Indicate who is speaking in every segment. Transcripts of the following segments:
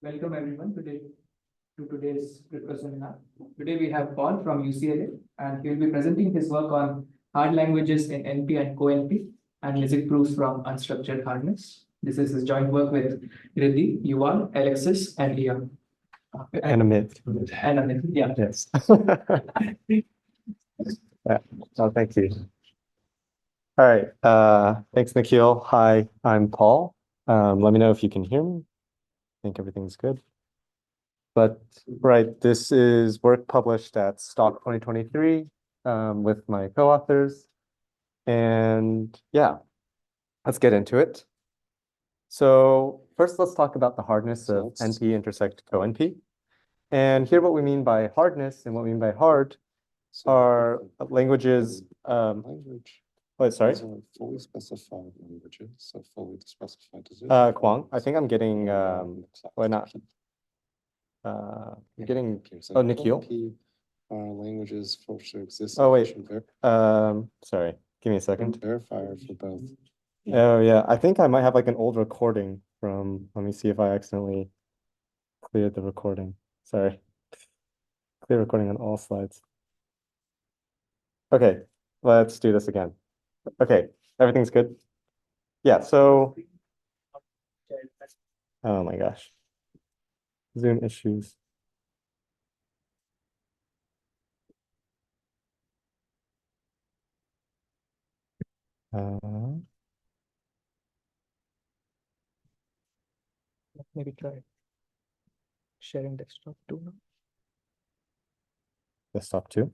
Speaker 1: Welcome everyone to today's crypto seminar. Today we have Paul from UCLA, and he will be presenting his work on hard languages in NP and coNP and NIZK Proofs from Unstructured Hardness. This is his joint work with Riddhi, Yuval, Alexis, and Liam.
Speaker 2: And Amit.
Speaker 1: And Amit, yeah.
Speaker 2: Yes. Yeah. Oh, thank you. All right. Thanks, Nikhil. Hi, I'm Paul. Let me know if you can hear me. I think everything's good. But right, this is work published at Stock 2023 with my co-authors. And yeah, let's get into it. So first, let's talk about the hardness of NP intersect coNP. And here what we mean by hardness and what we mean by hard are languages. Wait, sorry.
Speaker 3: Fully specified languages, so fully specified.
Speaker 2: Kwong, I think I'm getting why not? Getting Nikhil.
Speaker 3: Languages for which there exists.
Speaker 2: Oh wait. Sorry. Give me a second.
Speaker 3: Verifier for both.
Speaker 2: Oh yeah, I think I might have like an old recording from. Let me see if I accidentally cleared the recording. Sorry. Clear recording on all slides. Okay, let's do this again. Okay, everything's good. Yeah, so oh my gosh. Zoom issues.
Speaker 1: Maybe try sharing desktop too now.
Speaker 2: Desktop too.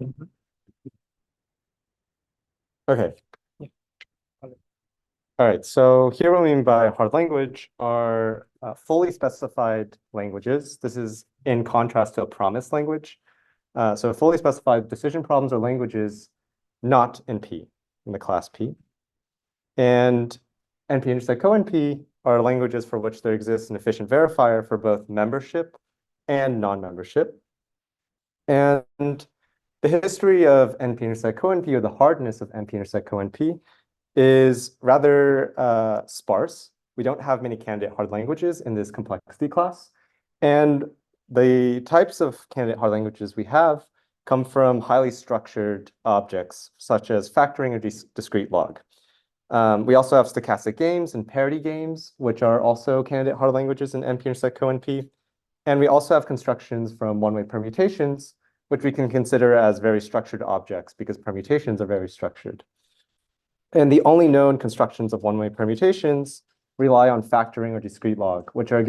Speaker 2: Okay.
Speaker 1: Yeah.
Speaker 2: All right, so here what we mean by hard language are fully specified languages. This is in contrast to a promise language. So fully specified decision problems are languages not in P, in the class P. And NP intersect coNP are languages for which there exists an efficient verifier for both membership and non-membership. And the history of NP intersect coNP, or the hardness of NP intersect coNP, is rather sparse. We don't have many candidate hard languages in this complexity class. And the types of candidate hard languages we have come from highly structured objects, such as factoring or discrete log. We also have stochastic games and parity games, which are also candidate hard languages in NP intersect coNP. And we also have constructions from one-way permutations, which we can consider as very structured objects because permutations are very structured. And the only known constructions of one-way permutations rely on factoring or discrete log, which are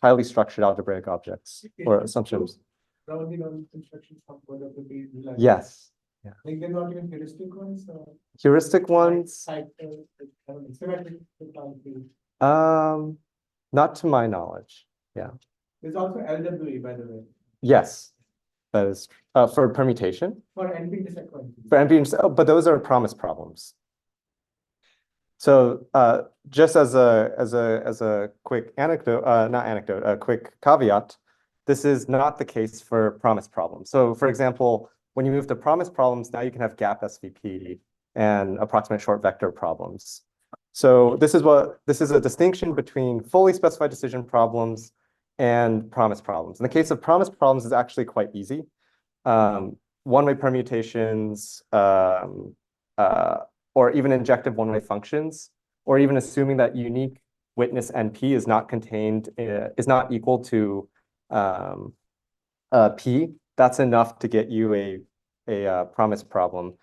Speaker 2: highly structured algebraic objects or assumptions. Yes. Yeah.
Speaker 1: Like they're not even heuristic ones?
Speaker 2: Heuristic ones? Not to my knowledge. Yeah.
Speaker 1: There's also LWE, by the way.
Speaker 2: Yes. That is for permutation.
Speaker 1: For NP intersect coNP.
Speaker 2: For NP intersect, but those are promise problems. So just as a quick anecdote, not anecdote, a quick caveat, this is not the case for promise problems. So for example, when you move to promise problems, now you can have gap SVP and approximate short vector problems. So this is a distinction between fully specified decision problems and promise problems. In the case of promise problems, it's actually quite easy. One-way permutations, or even injective one-way functions, or even assuming that unique witness NP is not equal to P, that's enough to get you a promise problem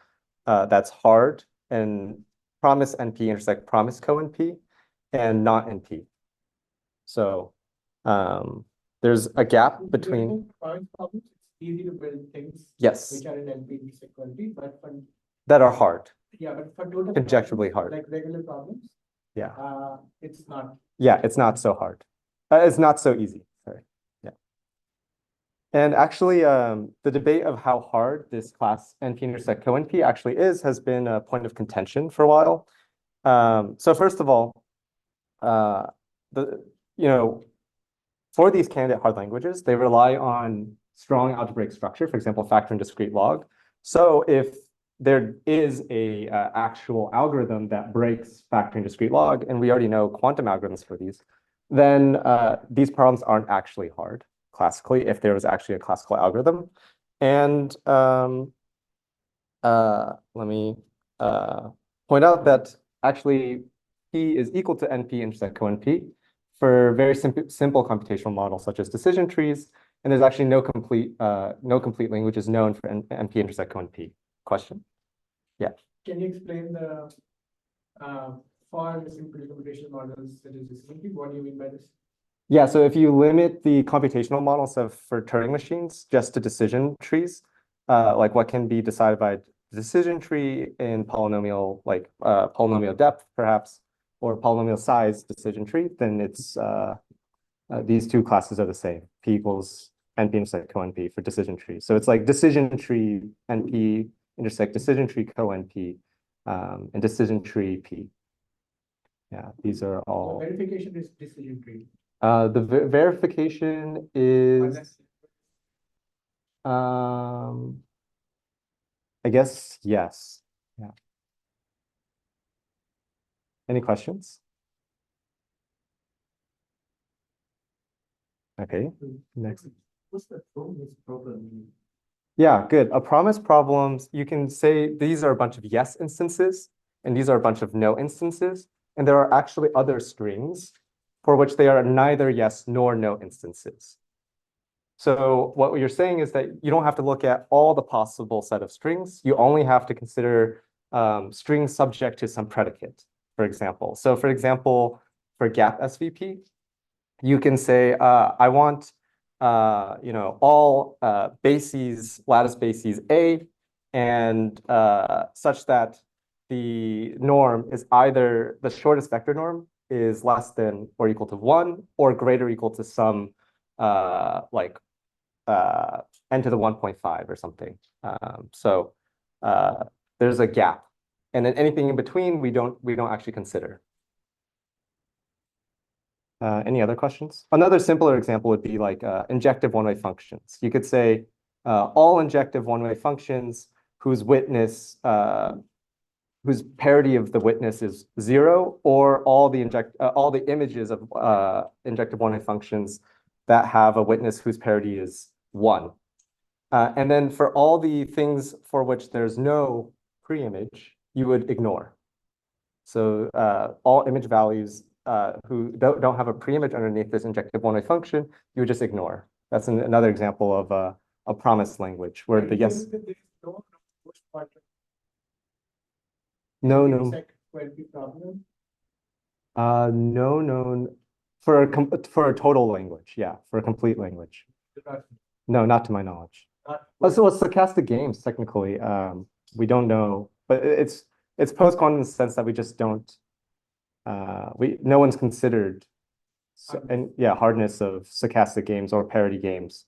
Speaker 2: that's hard, and promise NP intersect promise coNP and not NP. So there's a gap between
Speaker 1: Promise problems. It's easy to build things.
Speaker 2: Yes.
Speaker 1: Which are in NP intersect coNP, but for
Speaker 2: that are hard.
Speaker 1: yeah, but for total
Speaker 2: Conjecturally hard.
Speaker 1: like regular problems,
Speaker 2: Yeah.
Speaker 1: it's not.
Speaker 2: Yeah, it's not so hard. It's not so easy. Sorry. Yeah. And actually, the debate of how hard this class NP intersect coNP actually has been a point of contention for a while. So first of all, for these candidate hard languages, they rely on strong algebraic structure, for example, factoring discrete log. So if there is a actual algorithm that breaks factoring discrete log, and we already know quantum algorithms for these, then these problems aren't actually hard classically if there was actually a classical algorithm. And let me point out that actually P is equal to NP intersect coNP for very simple computational models such as decision trees. And there's actually no complete languages known for NP intersect coNP. Question? Yeah.
Speaker 1: Can you explain the for the simple computational models that is decision? What do you mean by this?
Speaker 2: Yeah, so if you limit the computational models for Turing machines just to decision trees, like what can be decided by decision tree in polynomial, like polynomial depth, perhaps, or polynomial size decision tree, then it's these two classes are the same. P equals NP intersect coNP for decision tree. So it's like decision tree NP intersect decision tree coNP and decision tree P. Yeah, these are all.
Speaker 1: Verification is decision tree.
Speaker 2: The verification is, I guess, yes. Yeah. Any questions? Okay, next.
Speaker 1: What's the promise problem?
Speaker 2: Yeah, good. A promise problems, you can say these are a bunch of yes instances, and these are a bunch of no instances. And there are actually other strings for which they are neither yes nor no instances. So what you're saying is that you don't have to look at all the possible set of strings. You only have to consider strings subject to some predicate, for example. So for example, for gap SVP, you can say, I want all bases, lattice bases A, and such that the norm is either the shortest vector norm is less than or equal to 1 or greater or equal to some like n to the 1.5 or something. So there's a gap, and then anything in between we don't actually consider. Any other questions? Another simpler example would be like injective one-way functions. You could say all injective one-way functions whose witness, whose parity of the witness is 0, or all the images of injective one-way functions that have a witness whose parity is 1. And then for all the things for which there's no pre-image, you would ignore. So all image values who don't have a pre-image underneath this injective one-way function, you would just ignore. That's another example of a promise language where the yes. No known. No known for a total language. Yeah, for a complete language. No, not to my knowledge. So it's stochastic games technically. We don't know, but it's post-quantum in the sense that we just don't. No one's considered hardness of stochastic games or parity games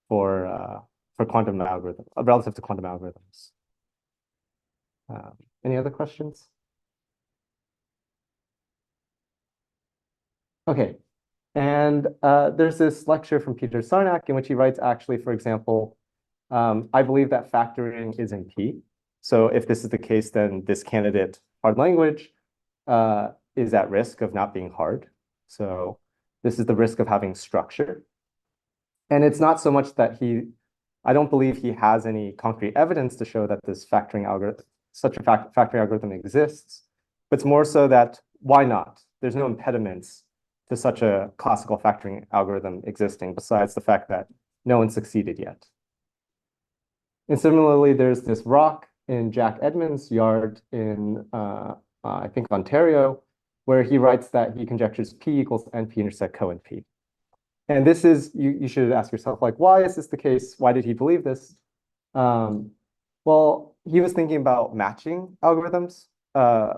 Speaker 2: for quantum algorithm relative to quantum algorithms. Any other questions? Okay, and there's this lecture from Peter Sarnak in which he writes actually, for example, I believe that factoring is in P. So if this is the case, then this candidate hard language is at risk of not being hard. So this is the risk of having structure. And it's not so much that I don't believe he has any concrete evidence to show that this factoring algorithm, such a factoring algorithm exists, but it's more so that why not? There's no impediments to such a classical factoring algorithm existing besides the fact that no one succeeded yet. And similarly, there's this rock in Jack Edmonds' yard in, I think, Ontario, where he writes that he conjectures P equals NP intersect coNP. And this is, you should ask yourself, like, why is this the case? Why did he believe this? Well, he was thinking about matching algorithms,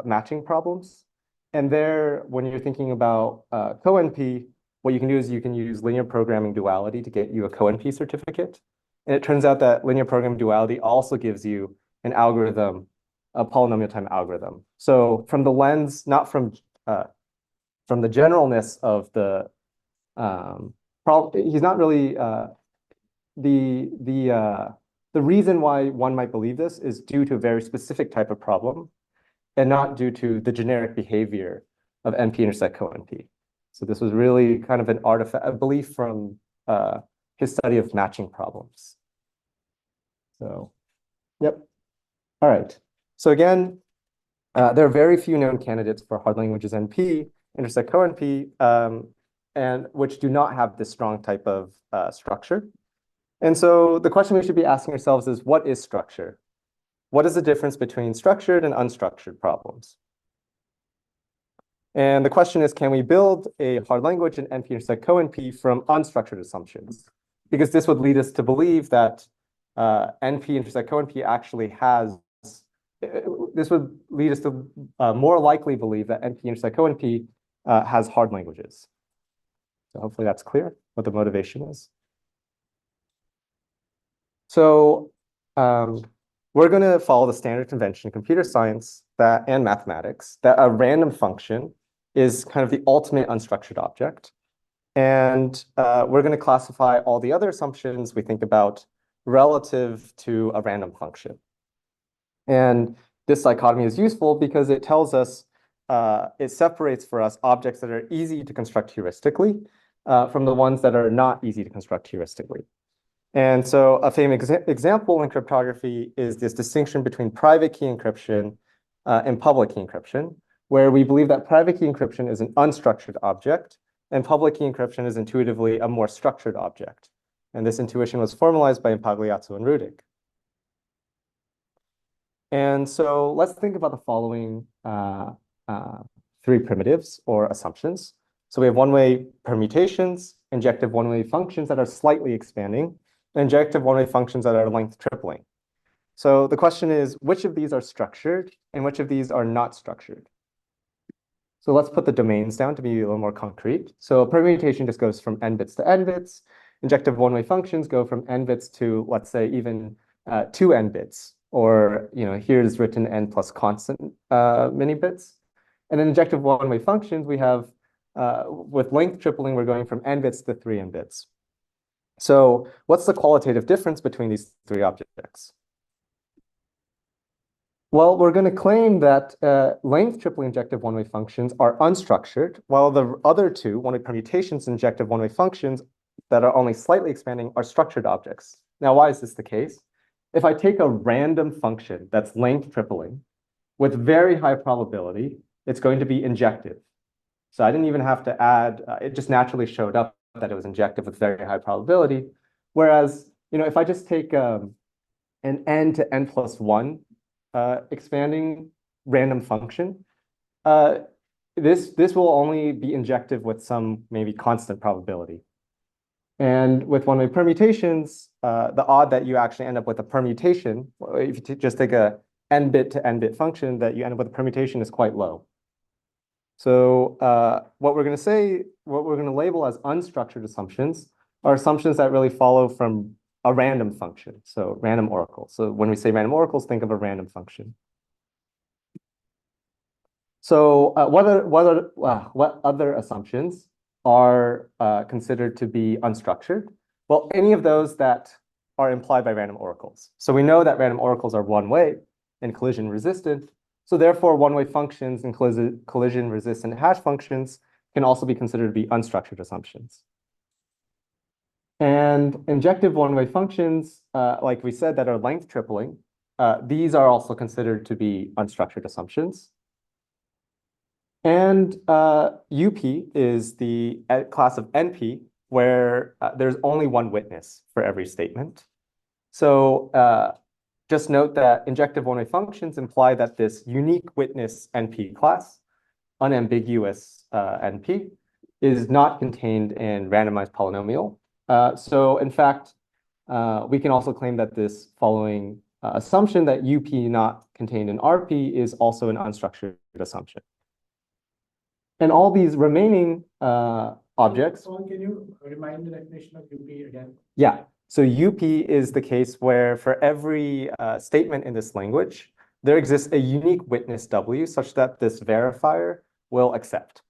Speaker 2: matching problems. And there, when you're thinking about coNP, what you can do is you can use linear programming duality to get you a coNP certificate. And it turns out that linear programming duality also gives you an algorithm, a polynomial time algorithm. So from the lens, not from the generalness of the problem, he's not really the reason why one might believe this is due to a very specific type of problem and not due to the generic behavior of NP intersect coNP. So this was really kind of an artifact, a belief from his study of matching problems. So, yep. All right. So again, there are very few known candidates for hard languages NP, intersect coNP, and which do not have this strong type of structure. And so the question we should be asking ourselves is, what is structure? What is the difference between structured and unstructured problems? And the question is, can we build a hard language in NP intersect coNP from unstructured assumptions? Because this would lead us to believe that NP intersect coNP actually has, this would lead us to more likely believe that NP intersect coNP has hard languages. So hopefully that's clear what the motivation is. So we're going to follow the standard convention in computer science and mathematics that a random function is kind of the ultimate unstructured object. And we're going to classify all the other assumptions we think about relative to a random function. And this dichotomy is useful because it tells us, it separates for us objects that are easy to construct heuristically from the ones that are not easy to construct heuristically. And so a famous example in cryptography is this distinction between private key encryption and public key encryption, where we believe that private key encryption is an unstructured object and public key encryption is intuitively a more structured object. And this intuition was formalized by Impagliazzo and Rudik. And so let's think about the following three primitives or assumptions. So we have one-way permutations, injective one-way functions that are slightly expanding, and injective one-way functions that are length tripling. So the question is, which of these are structured and which of these are not structured? So let's put the domains down to be a little more concrete. So permutation just goes from n bits to n bits. Injective one-way functions go from n bits to, let's say, even 2n bits, or here's written n plus constant many bits. And then injective one-way functions, we have, with length tripling, we're going from n bits to 3n bits. So what's the qualitative difference between these three objects? Well, we're going to claim that length tripling injective one-way functions are unstructured, while the other two, one-way permutations and injective one-way functions that are only slightly expanding, are structured objects. Now, why is this the case? If I take a random function that's length tripling with very high probability, it's going to be injective. So I didn't even have to add, it just naturally showed up that it was injective with very high probability. Whereas, if I just take an n to n plus 1 expanding random function, this will only be injective with some maybe constant probability. And with one-way permutations, the odd that you actually end up with a permutation, if you just take a n-bit to n-bit function, that you end up with a permutation is quite low. So what we're going to label as unstructured assumptions are assumptions that really follow from a random function, so random oracle. So when we say random oracles, think of a random function. So what other assumptions are considered to be unstructured? Well, any of those that are implied by random oracles. So we know that random oracles are one-way and collision resistant. So therefore, one-way functions and collision-resistant hash functions can also be considered to be unstructured assumptions. And injective one-way functions, like we said, that are length tripling, these are also considered to be unstructured assumptions. And UP is the class of NP, where there's only one witness for every statement. So just note that injective one-way functions imply that this unique witness NP class, unambiguous NP, is not contained in randomized polynomial. So in fact, we can also claim that this following assumption that UP not contained in RP is also an unstructured assumption. And all these remaining objects.
Speaker 1: So can you remind the definition of UP again?
Speaker 2: Yeah. So UP is the case where for every statement in this language, there exists a unique witness W such that this verifier will accept.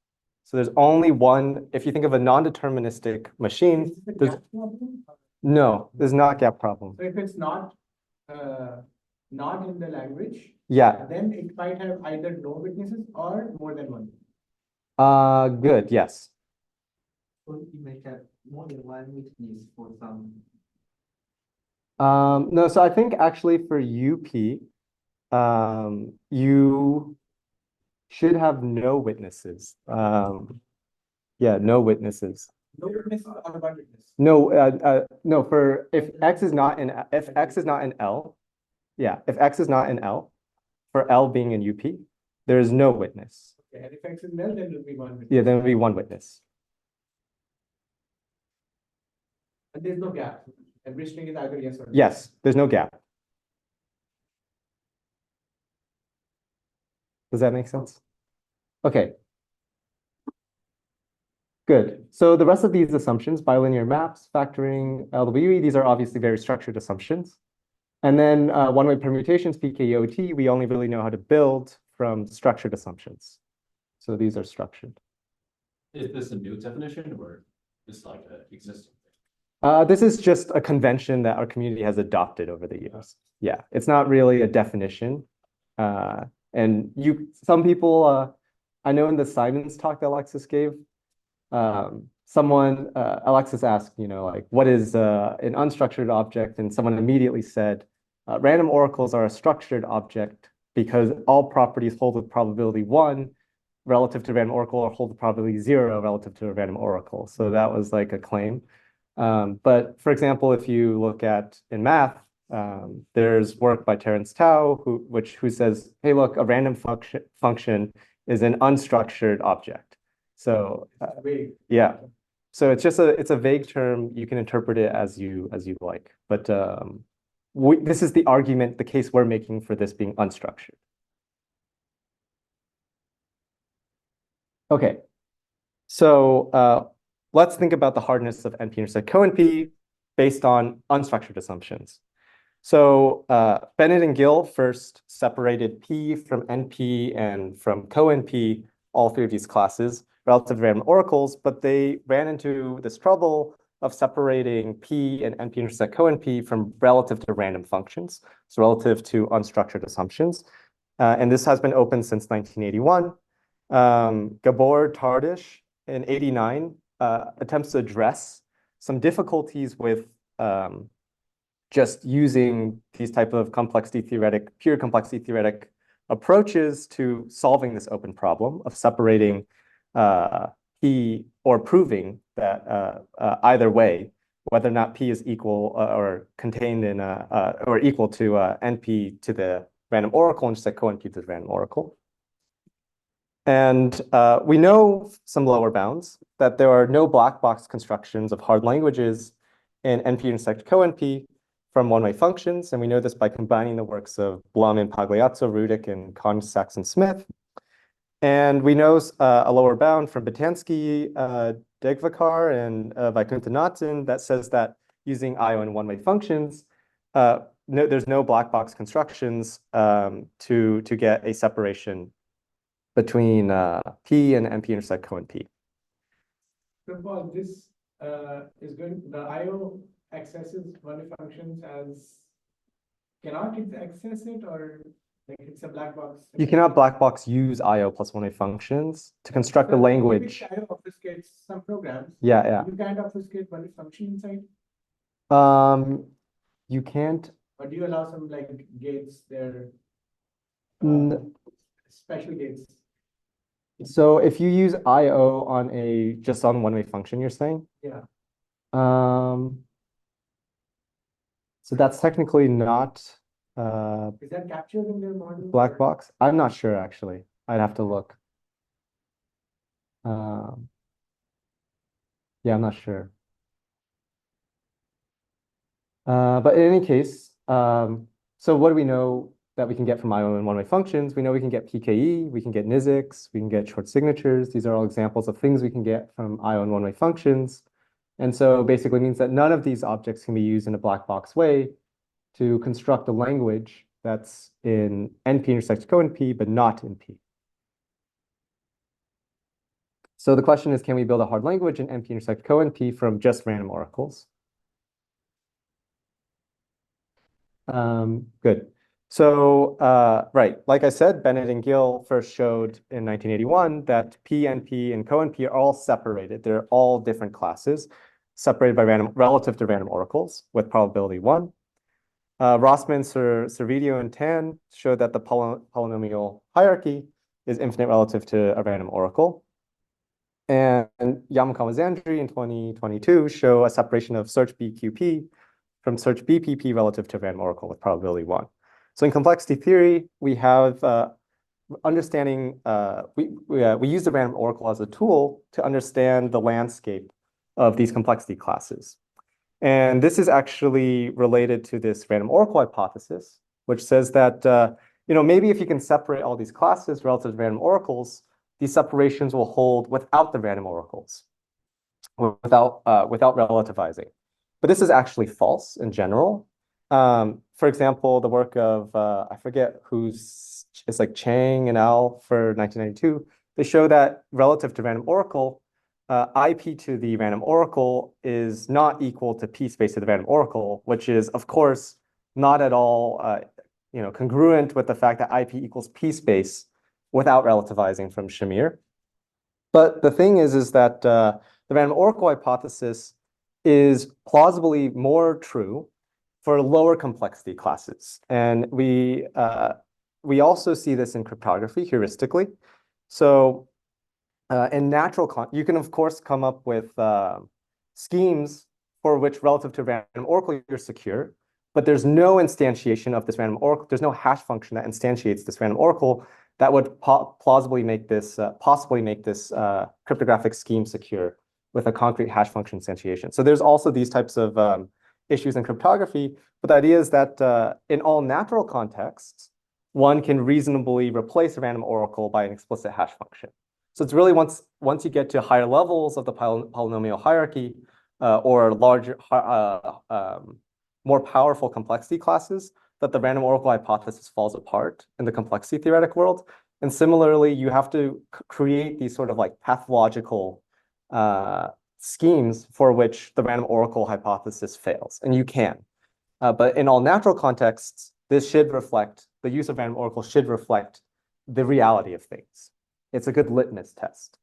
Speaker 2: So there's only one, if you think of a non-deterministic machine, no, there's not a gap problem.
Speaker 1: So if it's not in the language,
Speaker 2: yeah,
Speaker 1: then it might have either no witnesses or more than one.
Speaker 2: Good, yes.
Speaker 4: So you might have more than one witness for some.
Speaker 2: No, so I think actually for UP, you should have no witnesses. Yeah, no witnesses.
Speaker 4: No witness or one witness.
Speaker 2: No, for if X is not in L, yeah, if X is not in L, for L being in UP, there is no witness.
Speaker 4: Okay, and if X is null, then it will be one witness.
Speaker 2: Yeah, then it would be one witness.
Speaker 4: And there's no gap. Every string is either yes or no.
Speaker 2: Yes, there's no gap. Does that make sense? Okay. Good. So the rest of these assumptions, bilinear maps, factoring, LWE, these are obviously very structured assumptions. And then one-way permutations, PKEOT, we only really know how to build from structured assumptions. So these are structured.
Speaker 5: Is this a new definition or just like an existing?
Speaker 2: This is just a convention that our community has adopted over the years. Yeah, it's not really a definition. And some people, I know in the Simons talk that Alexis gave, Alexis asked, like, what is an unstructured object? And someone immediately said, random oracles are a structured object because all properties hold with probability 1 relative to random oracle or hold with probability 0 relative to a random oracle. So that was like a claim. But for example, if you look at in math, there's work by Terence Tao who says, hey, look, a random function is an unstructured object. So yeah, so it's a vague term. You can interpret it as you like. But this is the argument, the case we're making for this being unstructured. Okay, so let's think about the hardness of NP intersect coNP based on unstructured assumptions. So Bennett and Gill first separated P from NP and from coNP, all three of these classes, relative to random oracles, but they ran into this trouble of separating P and NP intersect coNP from relative to random functions, so relative to unstructured assumptions. And this has been open since 1981. Gabor Tardish in 89 attempts to address some difficulties with just using these type of pure complexity theoretic approaches to solving this open problem of separating P or proving that either way, whether or not P is equal or contained in or equal to NP to the random oracle and just like coNP to the random oracle. And we know some lower bounds that there are no black box constructions of hard languages in NP intersect coNP from one-way functions. And we know this by combining the works of Blum and Pagliazzo, Rudick, and Kahn, Sachs, and Smith. And we know a lower bound from Bitansky, Degvekar, and Vaikunthanathan that says that using IO and one-way functions, there's no black box constructions to get a separation between P and NP intersect coNP.
Speaker 4: So Paul, this is going, the IO accesses one-way functions as, cannot it access it, or like it's a black box?
Speaker 2: You cannot black box use IO plus one-way functions to construct a language.
Speaker 4: IO obfuscates some programs.
Speaker 2: Yeah.
Speaker 4: You can't obfuscate one-way function inside?
Speaker 2: You can't.
Speaker 4: Or do you allow some like gates there? Special gates?
Speaker 2: So if you use IO on just on one-way function, you're saying?
Speaker 4: Yeah.
Speaker 2: So that's technically not
Speaker 4: Is that captured in their model?
Speaker 2: black box. I'm not sure actually. I'd have to look. Yeah, I'm not sure. But in any case, so what do we know that we can get from IO and one-way functions? We know we can get PKE, we can get NIZKs, we can get short signatures. These are all examples of things we can get from IO and one-way functions. And so basically means that none of these objects can be used in a black box way to construct a language that's in NP intersects coNP, but not in P. So the question is, can we build a hard language in NP intersect coNP from just random oracles? Good. So, right, like I said, Bennett and Gill first showed in 1981 that pNP and coNP are all separated. They're all different classes, separated by relative to random oracles with probability 1. Rossman, Servideo, and Tan showed that the polynomial hierarchy is infinite relative to a random oracle. And Yamakawazandri in 2022 show a separation of search BQP from search BPP relative to a random oracle with probability 1. So in complexity theory, we have understanding, we use the random oracle as a tool to understand the landscape of these complexity classes. And this is actually related to this random oracle hypothesis, which says that, maybe if you can separate all these classes relative to random oracles, these separations will hold without the random oracles, without relativizing. But this is actually false in general. For example, the work of, I forget it's like Chang and al. For 1992, they show that relative to random oracle, IP to the random oracle is not equal to P space to the random oracle, which is, of course, not at all congruent with the fact that IP equals P space without relativizing from Shamir. But the thing is that the random oracle hypothesis is plausibly more true for lower complexity classes. And we also see this in cryptography heuristically. So in natural, you can of course come up with schemes for which relative to random oracle you're secure, but there's no instantiation of this random oracle. There's no hash function that instantiates this random oracle that would possibly make this cryptographic scheme secure with a concrete hash function instantiation. So there's also these types of issues in cryptography, but the idea is that in all natural contexts, one can reasonably replace a random oracle by an explicit hash function. So it's really once you get to higher levels of the polynomial hierarchy or larger, more powerful complexity classes, that the random oracle hypothesis falls apart in the complexity theoretic world. And similarly, you have to create these sort of like pathological schemes for which the random oracle hypothesis fails, and you can. But in all natural contexts, this should reflect, the use of random oracle should reflect the reality of things. It's a good litmus test.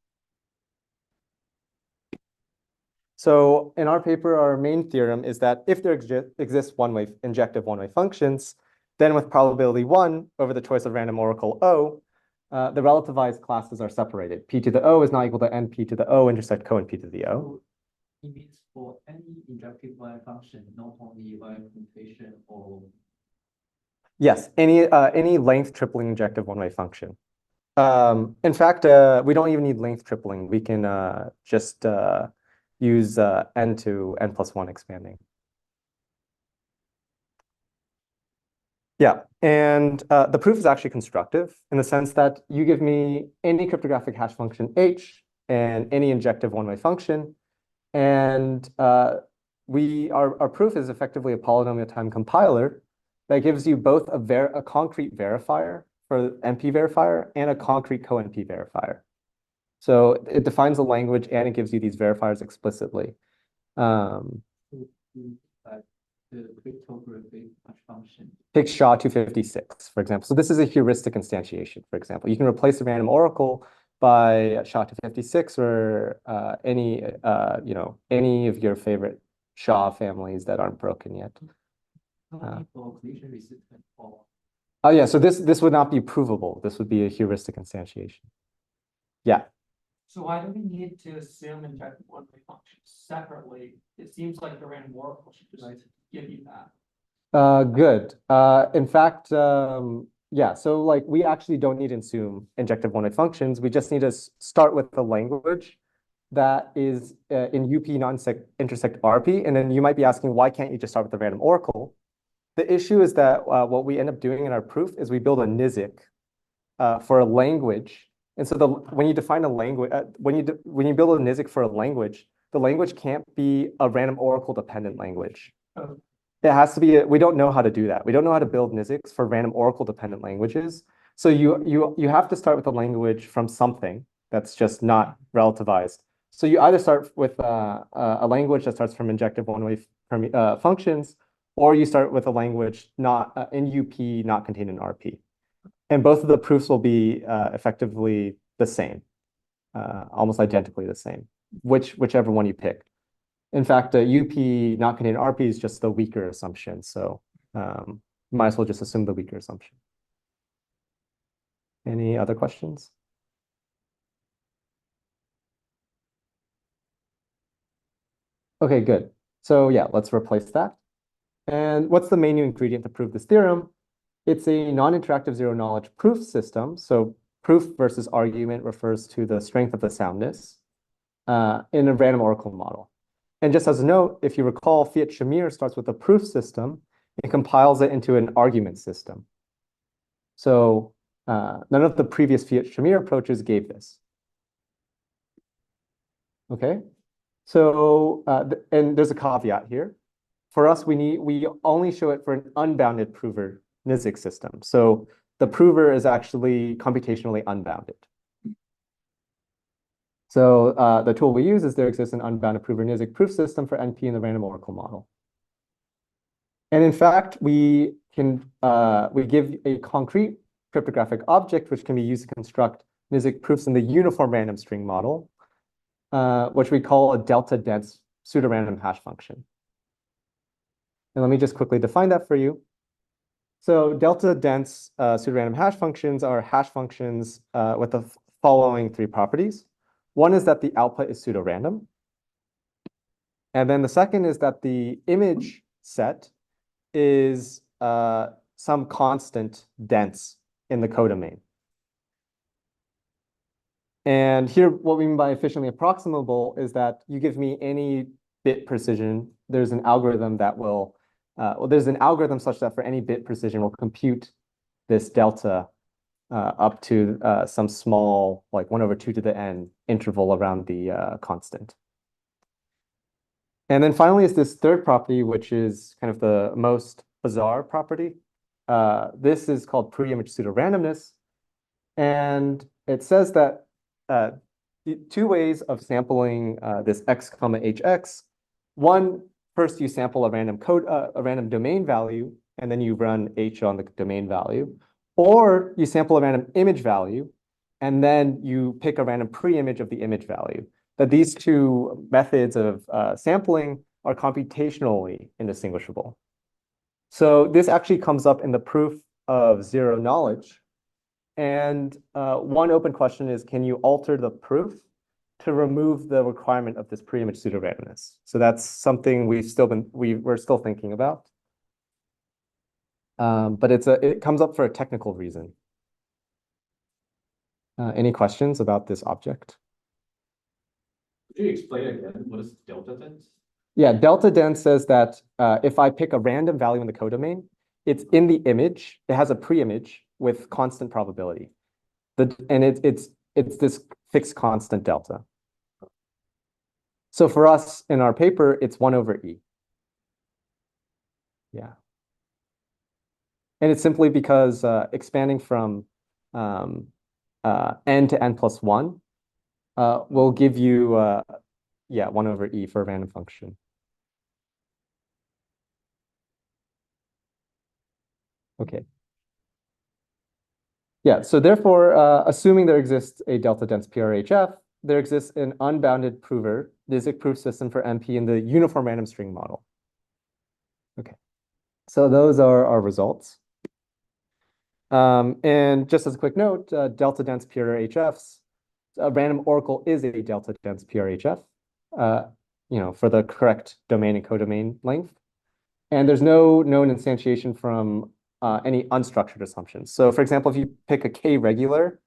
Speaker 2: So in our paper, our main theorem is that if there exists injective one-way functions, then with probability 1 over the choice of random oracle O, the relativized classes are separated. P to the O is not equal to NP to the O intersect coNP to the O.
Speaker 5: It means for any injective one function, not only by permutation or.
Speaker 2: Yes, any length tripling injective one-way function. In fact, we don't even need length tripling. We can just use n to n+1 expanding. Yeah, and the proof is actually constructive in the sense that you give me any cryptographic hash function h and any injective one-way function, and our proof is effectively a polynomial time compiler that gives you both a concrete verifier for NP verifier and a concrete coNP verifier. So it defines a language and it gives you these verifiers explicitly.
Speaker 5: The cryptographic hash function.
Speaker 2: Pick SHA-256, for example. So this is a heuristic instantiation, for example. You can replace a random oracle by SHA-256 or any of your favorite SHA families that aren't broken yet. Oh yeah, so this would not be provable. This would be a heuristic instantiation. Yeah.
Speaker 1: So why do we need to assume injective one-way functions separately? It seems like the random oracle should just give you that.
Speaker 2: Good. In fact, yeah, so like we actually don't need to assume injective one-way functions. We just need to start with the language that is in UP non-intersect RP. And then you might be asking, why can't you just start with the random oracle? The issue is that what we end up doing in our proof is we build a NIZK for a language. And so when you define a language, when you build a NIZK for a language, the language can't be a random oracle dependent language. It has to be, we don't know how to do that. We don't know how to build NIZKs for random oracle dependent languages. So you have to start with a language from something that's just not relativized. So you either start with a language that starts from injective one-way functions, or you start with a language not in UP, not contained in RP. And both of the proofs will be effectively the same, almost identically the same, whichever one you pick. In fact, UP not contained in RP is just the weaker assumption. So might as well just assume the weaker assumption. Any other questions? Okay, good. So yeah, let's replace that. And what's the main new ingredient to prove this theorem? It's a non-interactive zero-knowledge proof system. So proof versus argument refers to the strength of the soundness in a random oracle model. And just as a note, if you recall, P𝒪 starts with a proof system and compiles it into an argument system. So none of the previous P𝒪 approaches gave this. Okay, so and there's a caveat here. For us, we only show it for an unbounded prover NIZK system. So the prover is actually computationally unbounded. So the tool we use is there exists an unbounded prover NIZK proof system for NP in the random oracle model. And in fact, we give a concrete cryptographic object which can be used to construct NIZK proofs in the uniform random string model, which we call a delta dense pseudorandom hash function. And let me just quickly define that for you. So delta dense pseudorandom hash functions are hash functions with the following three properties. One is that the output is pseudorandom. And then the second is that the image set is some constant dense in the codomain. And here, what we mean by efficiently approximable is that you give me any bit precision. There's an algorithm that will, there's an algorithm such that for any bit precision will compute this delta up to some small, like 1/2 to the n interval around the constant. And then finally is this third property, which is kind of the most bizarre property. This is called pre-image pseudorandomness. And it says that two ways of sampling this x comma hx. One, first you sample a random domain value, and then you run h on the domain value. Or you sample a random image value, and then you pick a random pre-image of the image value. That these two methods of sampling are computationally indistinguishable. So this actually comes up in the proof of zero knowledge. And one open question is, can you alter the proof to remove the requirement of this pre-image pseudorandomness? So that's something we're still thinking about. But it comes up for a technical reason. Any questions about this object?
Speaker 5: Could you explain again what is delta dense?
Speaker 2: Yeah, delta dense says that if I pick a random value in the codomain, it's in the image. It has a pre-image with constant probability. And it's this fixed constant delta. So for us in our paper, it's 1/e. Yeah. And it's simply because expanding from n to n+1 will give you, 1/e for a random function. Okay. Yeah, so therefore, assuming there exists a delta dense PRHF, there exists an unbounded prover NIZK proof system for NP in the uniform random string model. Okay, so those are our results. And just as a quick note, delta dense PRHFs, a random oracle is a delta dense PRHF, for the correct domain and codomain length. And there's no known instantiation from any unstructured assumptions. So for example, if you pick a k-regular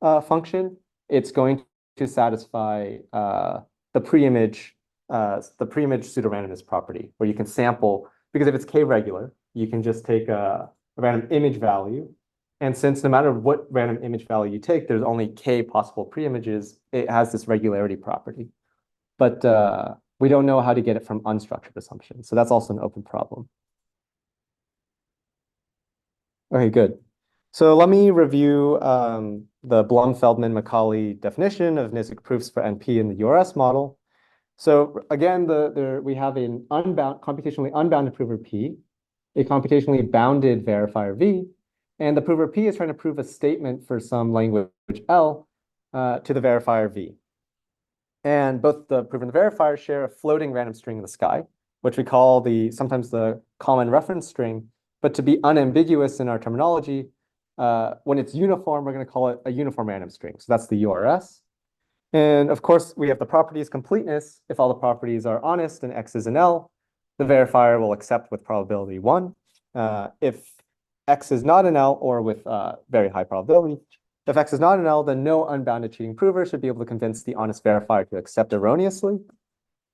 Speaker 2: function, it's going to satisfy the pre-image pseudorandomness property, where you can sample, because if it's k-regular, you can just take a random image value. And since no matter what random image value you take, there's only k possible pre-images, it has this regularity property. But we don't know how to get it from unstructured assumptions. So that's also an open problem. Okay, good. So let me review the Blum-Feldman-Macaulay definition of NIZK proofs for NP in the URS model. So again, we have an computationally unbounded prover P a computationally bounded verifier V, and the prover P is trying to prove a statement for some language L to the verifier V. And both the prover and the verifier share a floating random string in the sky, which we call sometimes the common reference string. But to be unambiguous in our terminology, when it's uniform, we're going to call it a uniform random string. So that's the URS. And of course, we have the properties completeness. If all the properties are honest and X is an L, the verifier will accept with probability 1. If X is not an L, or with very high probability, if X is not an L, then no unbounded cheating prover should be able to convince the honest verifier to accept erroneously.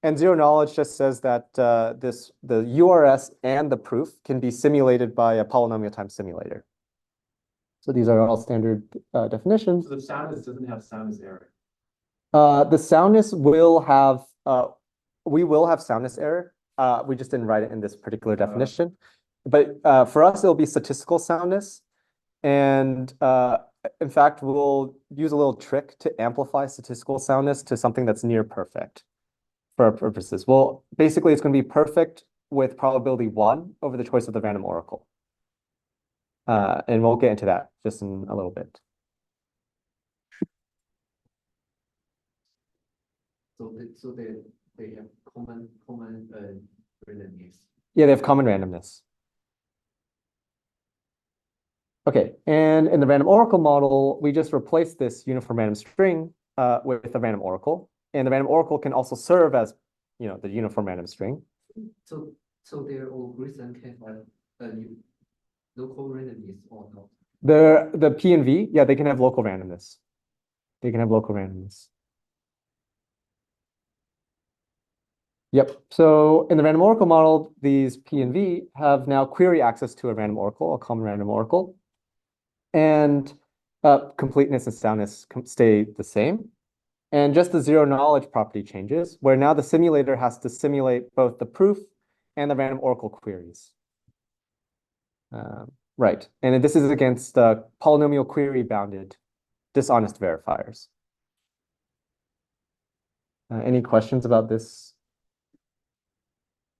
Speaker 2: And zero knowledge just says that the URS and the proof can be simulated by a polynomial time simulator. So these are all standard definitions.
Speaker 5: So the soundness doesn't have soundness error.
Speaker 2: The soundness will have, we will have soundness error. We just didn't write it in this particular definition. But for us, it'll be statistical soundness. And in fact, we'll use a little trick to amplify statistical soundness to something that's near perfect for our purposes. Well, basically, it's going to be perfect with probability 1 over the choice of the random oracle. And we'll get into that just in a little bit.
Speaker 5: So they have common randomness.
Speaker 2: Yeah, they have common randomness. Okay, and in the random oracle model, we just replace this uniform random string with the random oracle. And the random oracle can also serve as, the uniform random string.
Speaker 5: So their algorithm can have local randomness or not?
Speaker 2: The P and V, yeah, they can have local randomness. They can have local randomness. Yep. So in the random oracle model, these P and V have now query access to a random oracle, a common random oracle. And completeness and soundness stay the same. And just the zero knowledge property changes, where now the simulator has to simulate both the proof and the random oracle queries. Right. And this is against polynomial query bounded dishonest verifiers. Any questions about this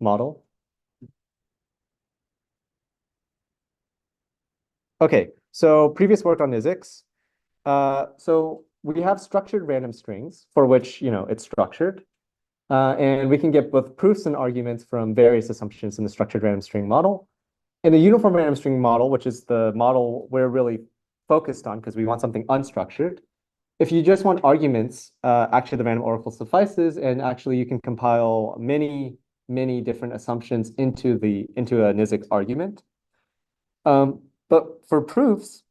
Speaker 2: model? Okay, so previous work on NIZKs. So we have structured random strings for which, it's structured. And we can get both proofs and arguments from various assumptions in the structured random string model. In the uniform random string model, which is the model we're really focused on because we want something unstructured, if you just want arguments, actually the random oracle suffices, and actually you can compile many different assumptions into a NIZK argument. But for proofs,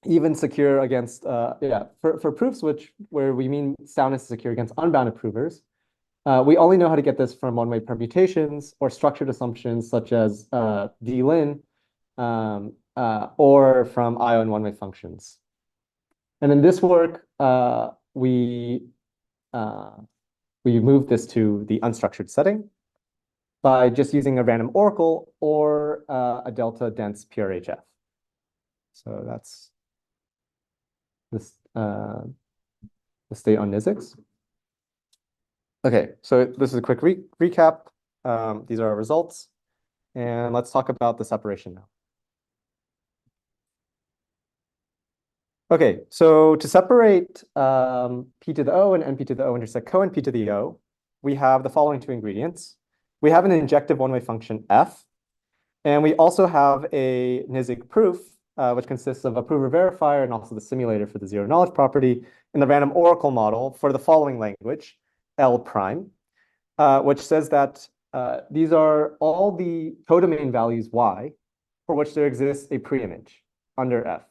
Speaker 2: even secure against, for proofs where we mean soundness is secure against unbounded provers, we only know how to get this from one-way permutations or structured assumptions such as d-lin or from IO and one-way functions. And in this work, we move this to the unstructured setting by just using a random oracle or a delta dense PRHF. So that's this the state on NIZKs. Okay, so this is a quick recap. These are our results. And let's talk about the separation now. Okay, so to separate P to the O and NP to the O intersect coNP to the O, we have the following two ingredients. We have an injective one-way function F, and we also have a NIZK proof, which consists of a prover verifier and also the simulator for the zero knowledge property in the random oracle model for the following language, L prime, which says that these are all the codomain values Y for which there exists a preimage under F.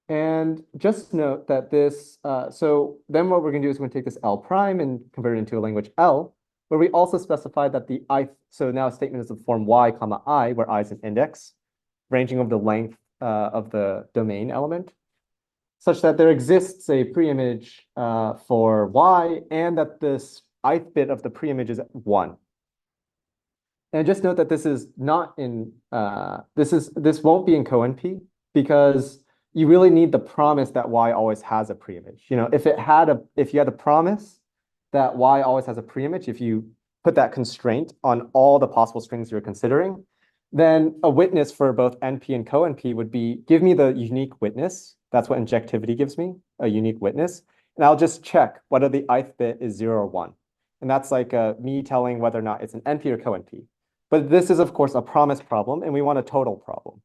Speaker 2: And just note that this, so then what we're going to do is we're going to take this L prime and convert it into a language L, where we also specify that the I, so now a statement is of form Y comma I, where I is an index, ranging over the length of the domain element, such that there exists a preimage for Y and that this ith bit of the preimage is 1. And just note that this is not in, this won't be in coNP because you really need the promise that Y always has a preimage. If you had a promise that Y always has a preimage, if you put that constraint on all the possible strings you're considering, then a witness for both NP and coNP would be, give me the unique witness. That's what injectivity gives me, a unique witness. And I'll just check whether the ith bit is 0 or 1. And that's like me telling whether or not it's an NP or coNP. But this is, of course, a promise problem, and we want a total problem.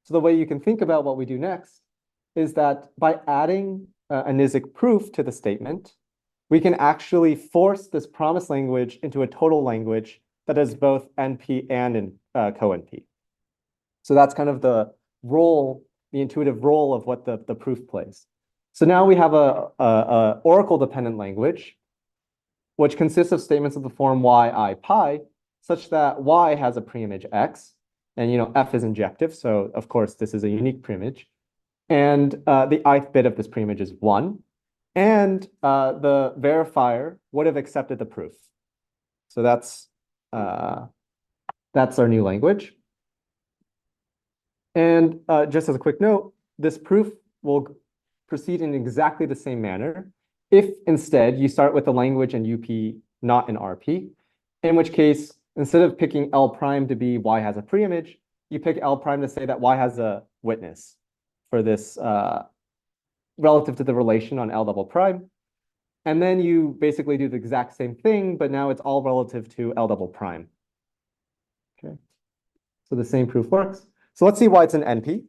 Speaker 2: So the way you can think about what we do next is that by adding a NIZK proof to the statement, we can actually force this promise language into a total language that is both NP and coNP. So that's kind of the role, the intuitive role of what the proof plays. So now we have a oracle-dependent language, which consists of statements of the form y, I, pi, such that y has a preimage x, and f is injective, so of course this is a unique preimage, and the ith bit of this preimage is 1, and the verifier would have accepted the proof. So that's our new language. And just as a quick note, this proof will proceed in exactly the same manner if instead you start with the language in UP, not in RP, in which case, instead of picking L prime to be y has a preimage, you pick L prime to say that y has a witness for this relative to the relation on L double prime. And then you basically do the exact same thing, but now it's all relative to L double prime. Okay, so the same proof works. So let's see why it's an NP.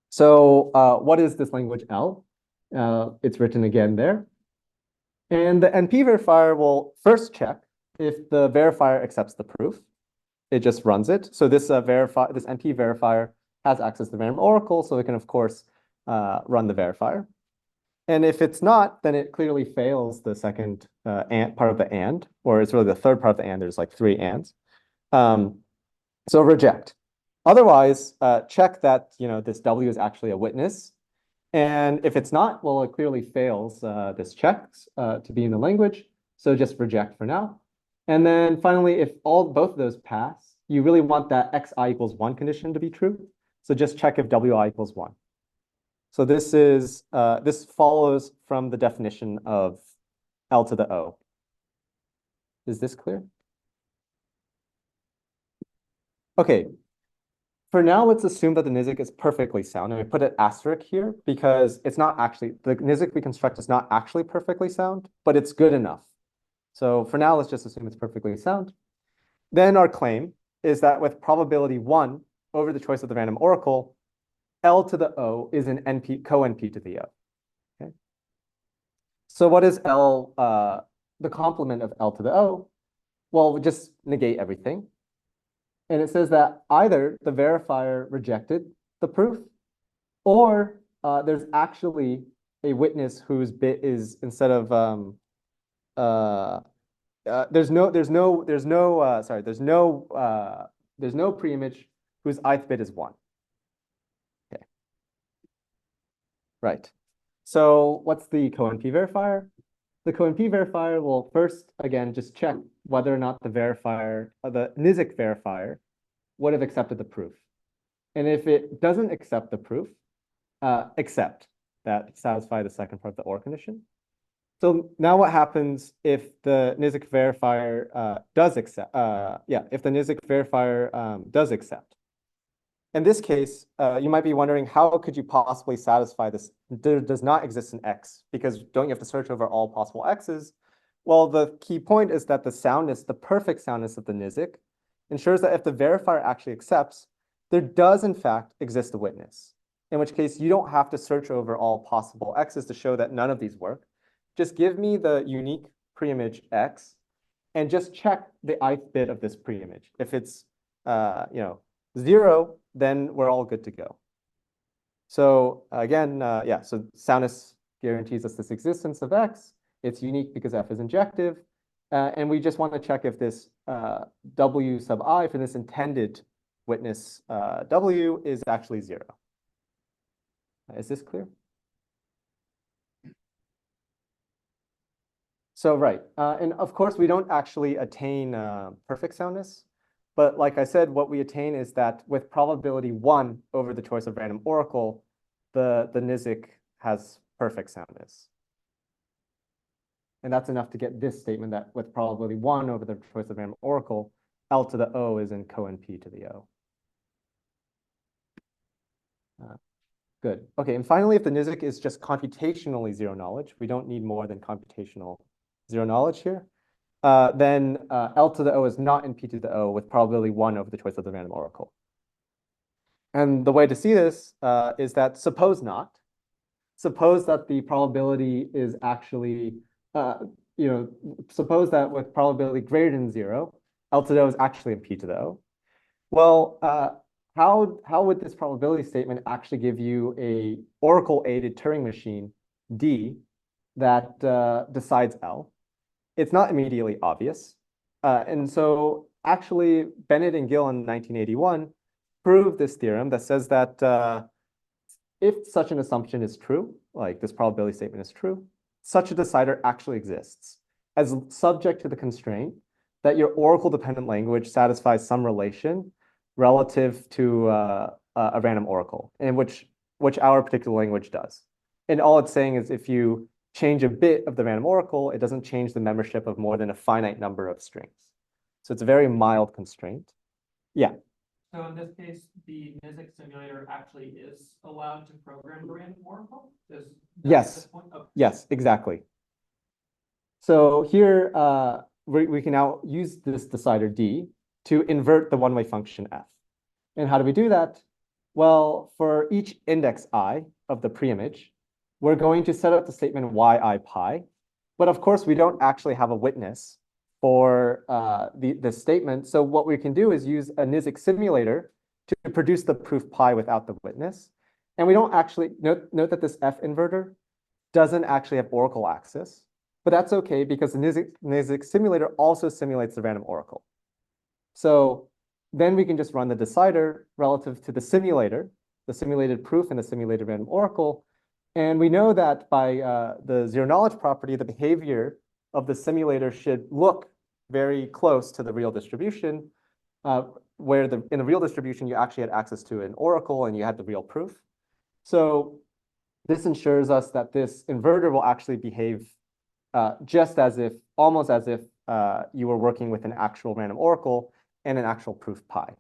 Speaker 2: So what is this language L? It's written again there. And the NP verifier will first check if the verifier accepts the proof. It just runs it. So this NP verifier has access to the random oracle, so it can, of course, run the verifier. And if it's not, then it clearly fails the second part of the AND, or it's really the third part of the AND. There's like 3 ANDs. So reject. Otherwise, check that this W is actually a witness. And if it's not, well, it clearly fails this check to be in the language. So just reject for now. And then finally, if both of those pass, you really want that xi equals 1 condition to be true. So just check if wi equals 1. So this follows from the definition of L to the O. Is this clear? Okay. For now, let's assume that the NIZK is perfectly sound. And we put an asterisk here because it's not actually, the NIZK we construct is not actually perfectly sound, but it's good enough. So for now, let's just assume it's perfectly sound. Then our claim is that with probability 1 over the choice of the random oracle, L to the O is an coNP to the O. Okay. So what is L, the complement of L to the O? Well, we just negate everything. And it says that either the verifier rejected the proof, or there's actually a witness whose bit is instead of there's no preimage whose ith bit is 1. Okay. Right. So what's the coNP verifier? The coNP verifier will first, again, just check whether or not the verifier, the NIZK verifier, would have accepted the proof. And if it doesn't accept the proof, accept that satisfy the second part of the OR condition. So now what happens if the NIZK verifier does accept? If the NIZK verifier does accept. In this case, you might be wondering, how could you possibly satisfy this? There does not exist an X, because don't you have to search over all possible X's? Well, the key point is that the soundness, the perfect soundness of the NIZK ensures that if the verifier actually accepts, there does in fact exist a witness, in which case you don't have to search over all possible X's to show that none of these work. Just give me the unique preimage X and just check the ith bit of this preimage. If it's 0, then we're all good to go. So again, so soundness guarantees us this existence of X. It's unique because F is injective. And we just want to check if this W sub I for this intended witness W is actually 0. Is this clear? So right, and of course we don't actually attain perfect soundness, but like I said, what we attain is that with probability 1 over the choice of random oracle, the NIZK has perfect soundness. And that's enough to get this statement that with probability 1 over the choice of random oracle, L to the O is in coNP to the O. Good. Okay, and finally, if the NIZK is just computationally zero knowledge, we don't need more than computational zero knowledge here, then L to the O is not in P to the O with probability 1 over the choice of the random oracle. And the way to see this is that suppose not. Suppose that the probability is actually, suppose that with probability greater than 0, L to the O is actually in P to the O. Well, how would this probability statement actually give you a oracle-aided Turing machine, D, that decides L? It's not immediately obvious. And so actually, Bennett and Gill in 1981 proved this theorem that says that if such an assumption is true, like this probability statement is true, such a decider actually exists as subject to the constraint that your oracle-dependent language satisfies some relation relative to a random oracle, in which our particular language does. And all it's saying is if you change a bit of the random oracle, it doesn't change the membership of more than a finite number of strings. So it's a very mild constraint. Yeah.
Speaker 5: So in this case, the NIZK simulator actually is allowed to program the random oracle?
Speaker 2: Yes. Yes, exactly. So here we can now use this decider D to invert the one-way function f. And how do we do that? Well, for each index I of the preimage, we're going to set up the statement yi pi. But of course, we don't actually have a witness for the statement. So what we can do is use a NIZK simulator to produce the proof pi without the witness. And we don't actually, note that this F inverter doesn't actually have oracle access. But that's okay because the NIZK simulator also simulates the random oracle. So then we can just run the decider relative to the simulator, the simulated proof and the simulated random oracle. And we know that by the zero knowledge property, the behavior of the simulator should look very close to the real distribution, where in the real distribution, you actually had access to an oracle and you had the real proof. So this ensures us that this inverter will actually behave just as if, almost as if you were working with an actual random oracle and an actual proof pi.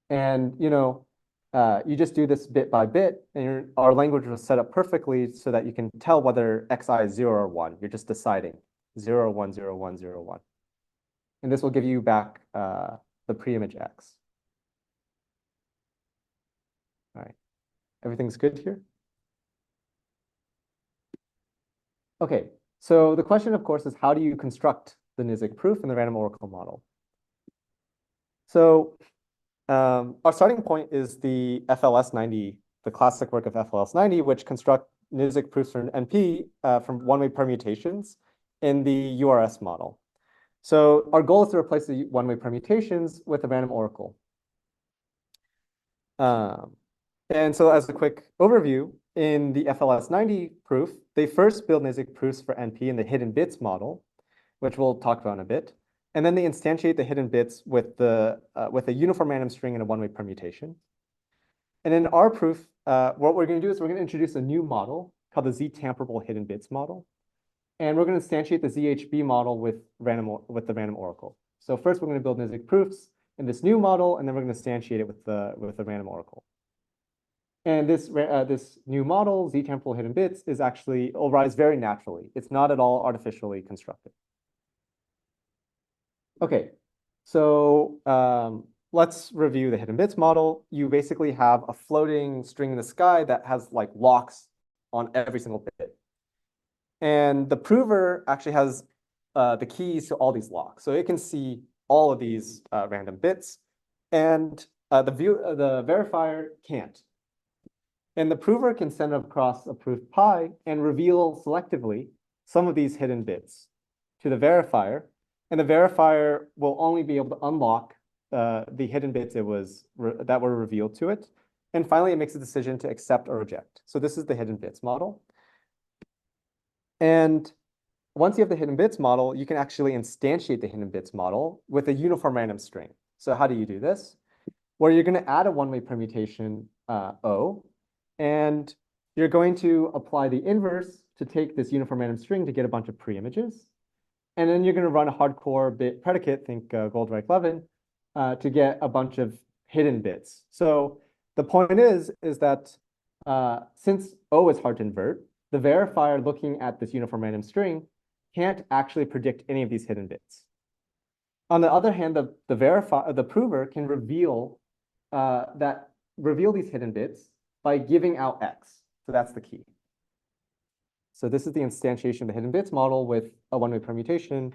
Speaker 2: And, you just do this bit by bit, and our language was set up perfectly so that you can tell whether xi is 0 or 1. You're just deciding 0, 1, 0, 1, 0, 1. And this will give you back the preimage x. All right. Everything's good here? Okay. So the question, of course, is how do you construct the NIZK proof in the random oracle model? So our starting point is the FLS90, the classic work of FLS90, which construct NIZK proofs for NP from one-way permutations in the URS model. So our goal is to replace the one-way permutations with a random oracle. And so as a quick overview, in the FLS90 proof, they first build NIZK proofs for NP in the hidden bits model, which we'll talk about in a bit. And then they instantiate the hidden bits with a uniform random string and a one-way permutation. And in our proof, what we're going to do is we're going to introduce a new model called the Z-tamperable hidden bits model. And we're going to instantiate the ZHB model with the random oracle. So first, we're going to build NIZK proofs in this new model, and then we're going to instantiate it with the random oracle. And this new model, Z-tamperable hidden bits, will rise very naturally. It's not at all artificially constructed. Okay, so let's review the hidden bits model. You basically have a floating string in the sky that has like locks on every single bit. And the prover actually has the keys to all these locks. So it can see all of these random bits, and the verifier can't. And the prover can send across a proof pi and reveal selectively some of these hidden bits to the verifier. And the verifier will only be able to unlock the hidden bits that were revealed to it. And finally, it makes a decision to accept or reject. So this is the hidden bits model. And once you have the hidden bits model, you can actually instantiate the hidden bits model with a uniform random string. So how do you do this? Well, you're going to add a one-way permutation O, and you're going to apply the inverse to take this uniform random string to get a bunch of pre-images. And then you're going to run a hardcore bit predicate, think Goldreich-Levin, to get a bunch of hidden bits. So the point is that since O is hard to invert, the verifier looking at this uniform random string can't actually predict any of these hidden bits. On the other hand, the prover can reveal these hidden bits by giving out X. So that's the key. So this is the instantiation of the hidden bits model with a one-way permutation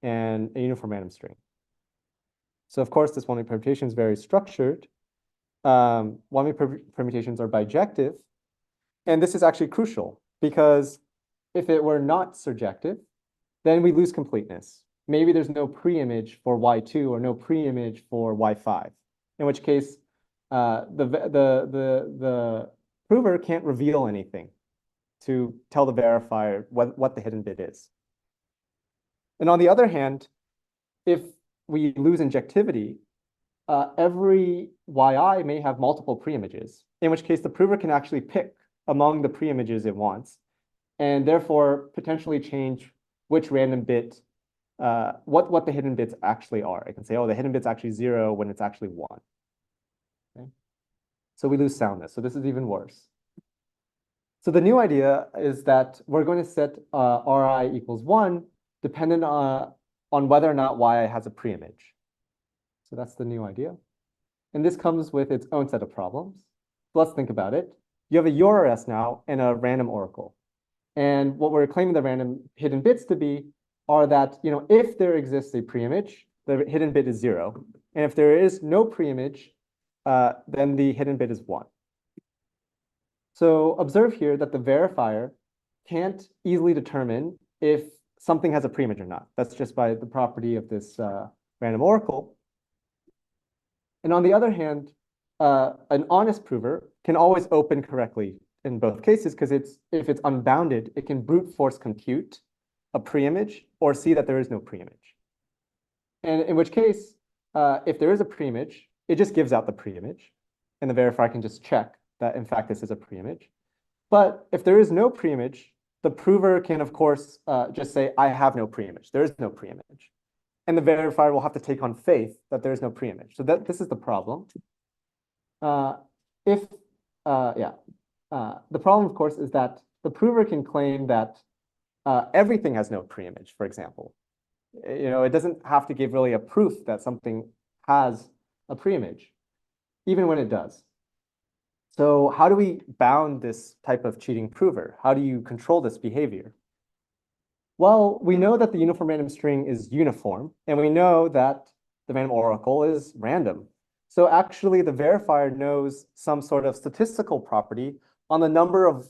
Speaker 2: and a uniform random string. So of course, this one-way permutation is very structured. One-way permutations are bijective. And this is actually crucial because if it were not surjective, then we lose completeness. Maybe there's no pre-image for Y2 or no pre-image for Y5, in which case the prover can't reveal anything to tell the verifier what the hidden bit is. And on the other hand, if we lose injectivity, every yi may have multiple pre-images, in which case the prover can actually pick among the pre-images it wants, and therefore potentially change which random bit, what the hidden bits actually are. I can say, oh, the hidden bit's actually 0 when it's actually 1. Okay? So we lose soundness. So this is even worse. So the new idea is that we're going to set Ri equals 1 dependent on whether or not yi has a pre-image. So that's the new idea. And this comes with its own set of problems. So let's think about it. You have a URS now and a random oracle. And what we're claiming the random hidden bits to be are that, if there exists a pre-image, the hidden bit is 0. And if there is no pre-image, then the hidden bit is 1. So observe here that the verifier can't easily determine if something has a pre-image or not. That's just by the property of this random oracle. And on the other hand, an honest prover can always open correctly in both cases, because if it's unbounded, it can brute force compute a pre-image or see that there is no pre-image. And in which case, if there is a pre-image, it just gives out the pre-image, and the verifier can just check that, in fact, this is a pre-image. But if there is no pre-image, the prover can, of course, just say, I have no pre-image. There is no pre-image. And the verifier will have to take on faith that there is no pre-image. So this is the problem. The problem, of course, is that the prover can claim that everything has no pre-image, for example. It doesn't have to give really a proof that something has a pre-image, even when it does. So how do we bound this type of cheating prover? How do you control this behavior? Well, we know that the uniform random string is uniform, and we know that the random oracle is random. So actually, the verifier knows some sort of statistical property on the number of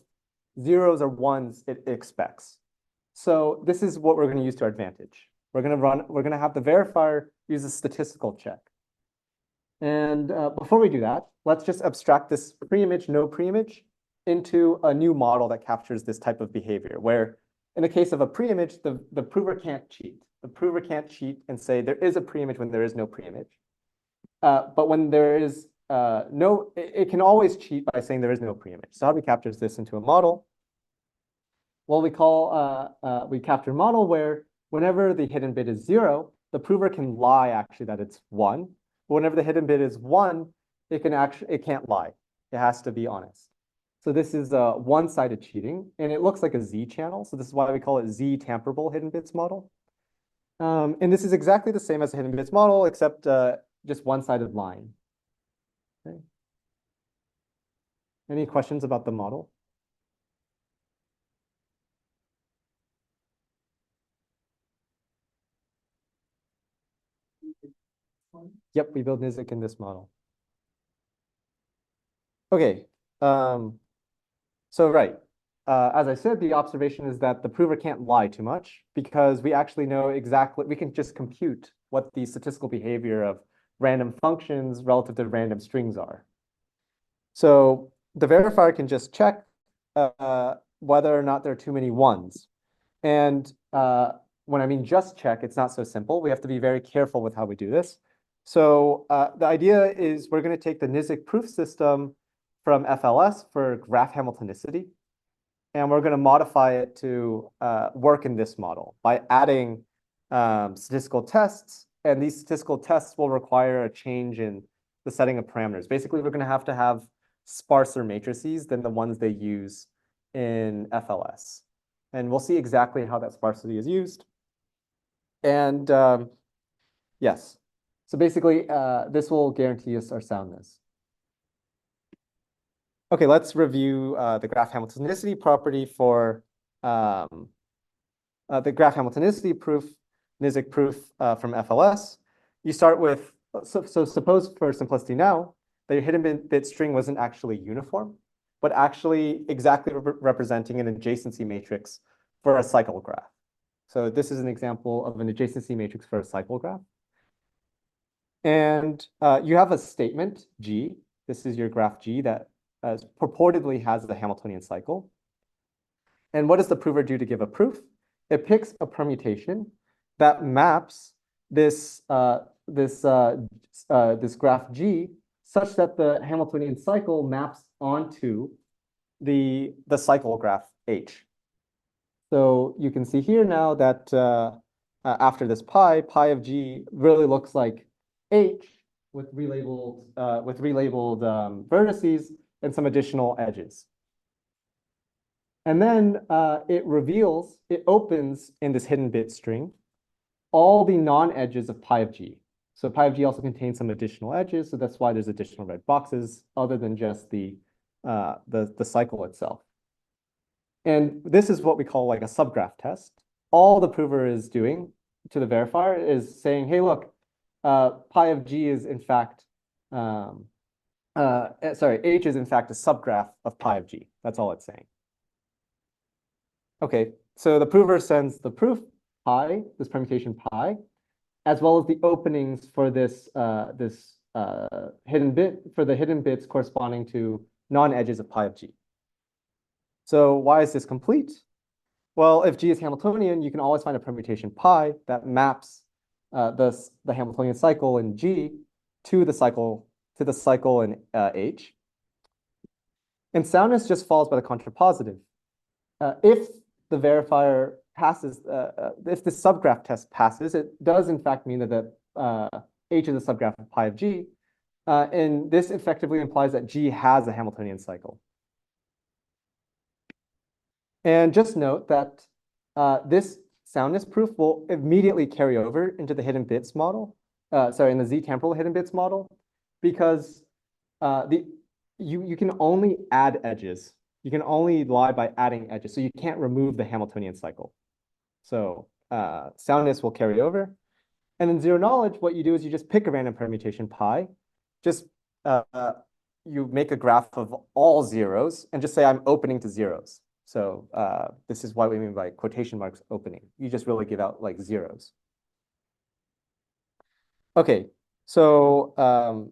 Speaker 2: zeros or ones it expects. So this is what we're going to use to our advantage. We're going to have the verifier use a statistical check. And before we do that, let's just abstract this pre-image, no pre-image into a new model that captures this type of behavior, where in the case of a pre-image, the prover can't cheat. The prover can't cheat and say there is a pre-image when there is no pre-image. But when there is it can always cheat by saying there is no pre-image. So how do we capture this into a model? Well, we capture a model where whenever the hidden bit is 0, the prover can lie actually that it's 1. But whenever the hidden bit is 1, it can't lie. It has to be honest. So this is one-sided cheating, and it looks like a Z channel. So this is why we call it Z tamperable hidden bits model. And this is exactly the same as a hidden bits model, except just one-sided line. Okay. Any questions about the model? Yep, we build NIZK in this model. Okay, so right. As I said, the observation is that the prover can't lie too much because we actually know exactly, we can just compute what the statistical behavior of random functions relative to random strings are. So the verifier can just check whether or not there are too many ones. And when I mean just check, it's not so simple. We have to be very careful with how we do this. So the idea is we're going to take the NIZK proof system from FLS for graph Hamiltonicity. and we're going to modify it to work in this model by adding statistical tests, and these statistical tests will require a change in the setting of parameters. Basically, we're going to have sparser matrices than the ones they use in FLS. And we'll see exactly how that sparsity is used. And yes, so basically, this will guarantee us our soundness. Okay, let's review the graph Hamiltonicity property for the graph Hamiltonicity proof, NIZK proof from FLS. You start with, so suppose for simplicity now, that your hidden bit string wasn't actually uniform, but actually exactly representing an adjacency matrix for a cycle graph. So this is an example of an adjacency matrix for a cycle graph. And you have a statement, G. This is your graph G that purportedly has the Hamiltonian cycle. And what does the prover do to give a proof? It picks a permutation that maps this graph G such that the Hamiltonian cycle maps onto the cycle graph H. So you can see here now that after this pi of G really looks like H with relabeled vertices and some additional edges. And then it opens in this hidden bit string all the non-edges of pi of G. So pi of G also contains some additional edges, so that's why there's additional red boxes other than just the cycle itself. And this is what we call like a subgraph test. All the prover is doing to the verifier is saying, hey, look, pi of G is in fact, H is in fact a subgraph of pi of G. That's all it's saying. Okay, so the prover sends the proof pi, this permutation pi, as well as the openings for this hidden bit, for the hidden bits corresponding to non-edges of pi of G. So why is this complete? Well, if G is Hamiltonian, you can always find a permutation pi that maps the Hamiltonian cycle in G to the cycle in H. And soundness just follows by the contrapositive. If the verifier passes, if the subgraph test passes, it does in fact mean that H is a subgraph of pi of G. And this effectively implies that G has a Hamiltonian cycle. And just note that this soundness proof will immediately carry over into the hidden bits model, in the Z-temporal hidden bits model, because you can only add edges. You can only lie by adding edges, so you can't remove the Hamiltonian cycle. So soundness will carry over. And in zero knowledge, what you do is you just pick a random permutation pi, just you make a graph of all zeros and just say I'm opening to zeros. So this is what we mean by quotation marks opening. You just really give out like zeros. Okay, so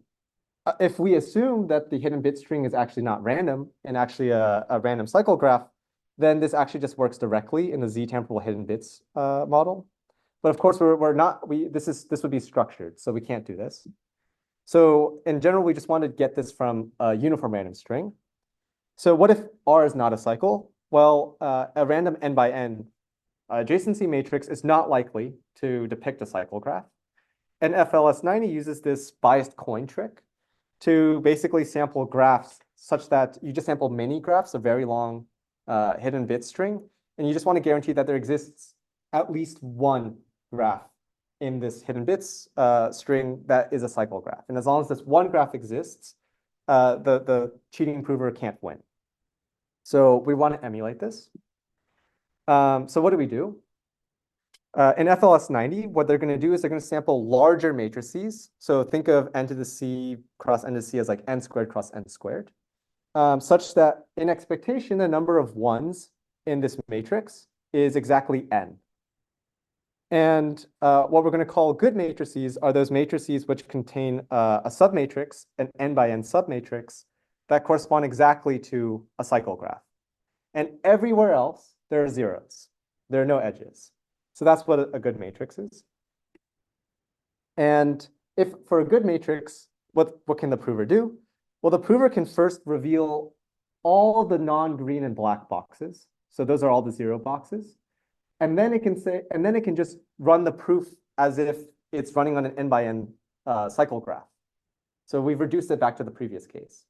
Speaker 2: if we assume that the hidden bit string is actually not random and actually a random cycle graph, then this actually just works directly in the Z-temporal hidden bits model. But of course, this would be structured, so we can't do this. So in general, we just want to get this from a uniform random string. So what if R is not a cycle? Well, a random n by n adjacency matrix is not likely to depict a cycle graph. And FLS 90 uses this biased coin trick to basically sample graphs such that you just sample many graphs, a very long hidden bit string, and you just want to guarantee that there exists at least one graph in this hidden bits string that is a cycle graph. And as long as this one graph exists, the cheating prover can't win. So we want to emulate this. So what do we do? In FLS 90, what they're going to do is they're going to sample larger matrices. So think of n to the c cross n to c as like n squared cross n squared, such that in expectation, the number of ones in this matrix is exactly n. And what we're going to call good matrices are those matrices which contain a submatrix, an n by n submatrix, that correspond exactly to a cycle graph. And everywhere else, there are zeros. There are no edges. So that's what a good matrix is. And if for a good matrix, what can the prover do? Well, the prover can first reveal all the non-green and black boxes. So those are all the 0 boxes. And then it can just run the proof as if it's running on an n by n cycle graph. So we've reduced it back to the previous case.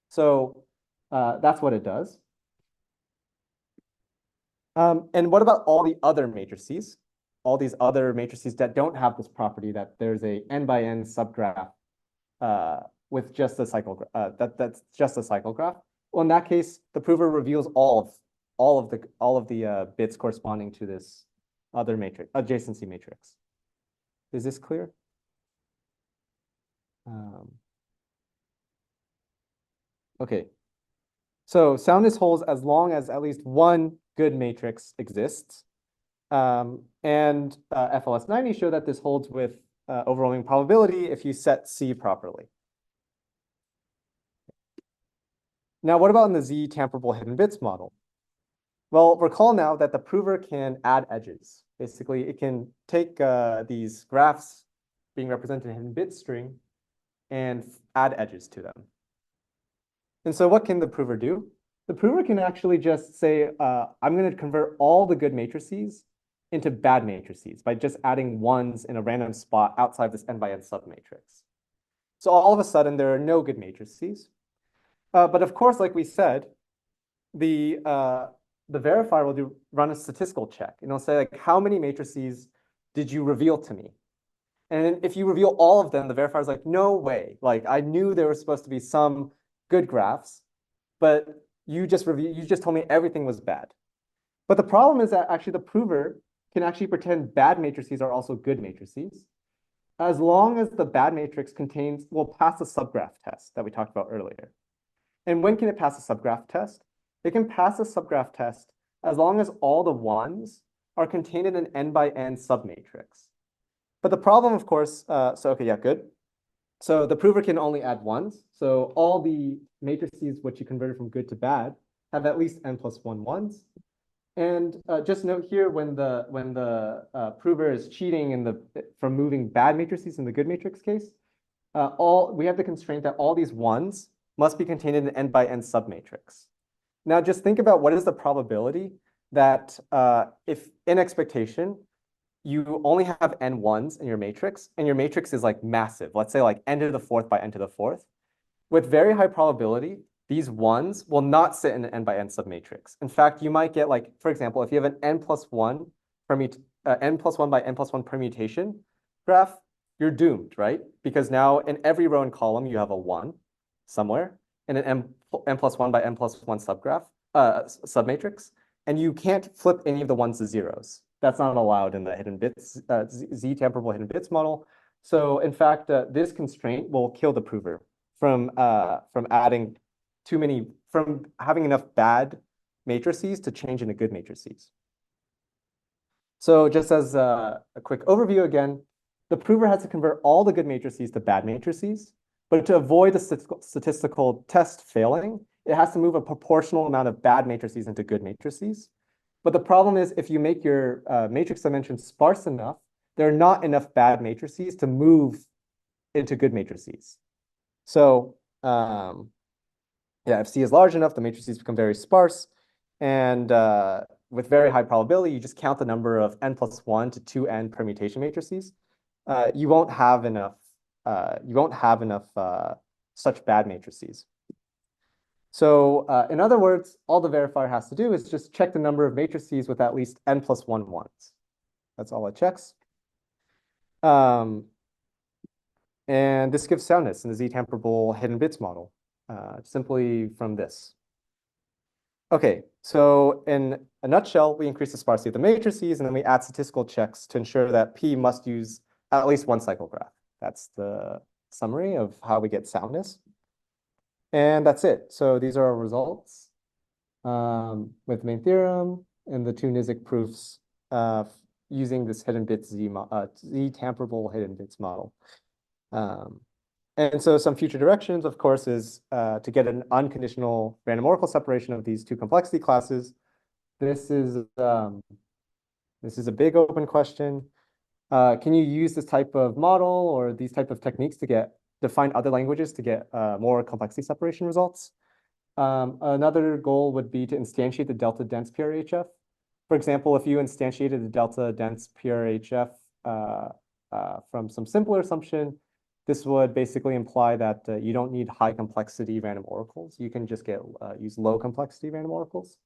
Speaker 2: So that's what it does. And what about all the other matrices? All these other matrices that don't have this property that there's a n by n subgraph with just a cycle that's just a cycle graph. Well, in that case, the prover reveals all of the bits corresponding to this other matrix, adjacency matrix. Is this clear? Okay. So soundness holds as long as at least one good matrix exists. And FLS 90 show that this holds with overwhelming probability if you set C properly. Now, what about in the Z tamperable hidden bits model? Well, recall now that the prover can add edges. Basically, it can take these graphs being represented in a hidden bit string and add edges to them. And so what can the prover do? The prover can actually just say, I'm going to convert all the good matrices into bad matrices by just adding ones in a random spot outside this n by n submatrix. So all of a sudden, there are no good matrices. But of course, like we said, the verifier will run a statistical check. And it'll say, like, how many matrices did you reveal to me? And if you reveal all of them, the verifier is like, no way. Like, I knew there was supposed to be some good graphs, but you just told me everything was bad. But the problem is that actually the prover can actually pretend bad matrices are also good matrices, as long as the bad matrix will pass the subgraph test that we talked about earlier. And when can it pass a subgraph test? It can pass a subgraph test as long as all the ones are contained in an n by n submatrix. But the problem, of course, okay, yeah, good. So the prover can only add ones. So all the matrices which you converted from good to bad have at least n plus 1 ones. And just note here, when the prover is cheating from moving bad matrices in the good matrix case, we have the constraint that all these ones must be contained in an n by n submatrix. Now, just think about what is the probability that if in expectation, you only have n ones in your matrix, and your matrix is like massive. Let's say like n to the 4th by n to the 4th. With very high probability, these ones will not sit in an n by n submatrix. In fact, you might get, like, for example, if you have an n plus 1 by n plus 1 permutation graph, you're doomed, right? Because now in every row and column, you have a 1 somewhere in an n plus 1 by n plus 1 submatrix, and you can't flip any of the ones to zeros. That's not allowed in the hidden bits, Z tamperable hidden bits model. So in fact, this constraint will kill the prover from adding from having enough bad matrices to change into good matrices. So just as a quick overview again, the prover has to convert all the good matrices to bad matrices, but to avoid the statistical test failing, it has to move a proportional amount of bad matrices into good matrices. But the problem is, if you make your matrix dimension sparse enough, there are not enough bad matrices to move into good matrices. So yeah, if C is large enough, the matrices become very sparse. And with very high probability, you just count the number of n plus 1 to 2n permutation matrices. You won't have enough such bad matrices. So in other words, all the verifier has to do is just check the number of matrices with at least n plus 1 ones. That's all it checks. And this gives soundness in the Z tamperable hidden bits model, simply from this. Okay, so in a nutshell, we increase the sparsity of the matrices, and then we add statistical checks to ensure that P must use at least one cycle graph. That's the summary of how we get soundness. And that's it. So these are our results with the main theorem and the 2 NIZK proofs using this hidden bits Z tamperable hidden bits model. And so some future directions, of course, is to get an unconditional random oracle separation of these 2 complexity classes. This is a big open question. Can you use this type of model or these type of techniques to find other languages to get more complexity separation results? Another goal would be to instantiate the delta dense PRHF. For example, if you instantiated the delta dense PRHF from some simpler assumption, this would basically imply that you don't need high complexity random oracles. You can just use low complexity random oracles.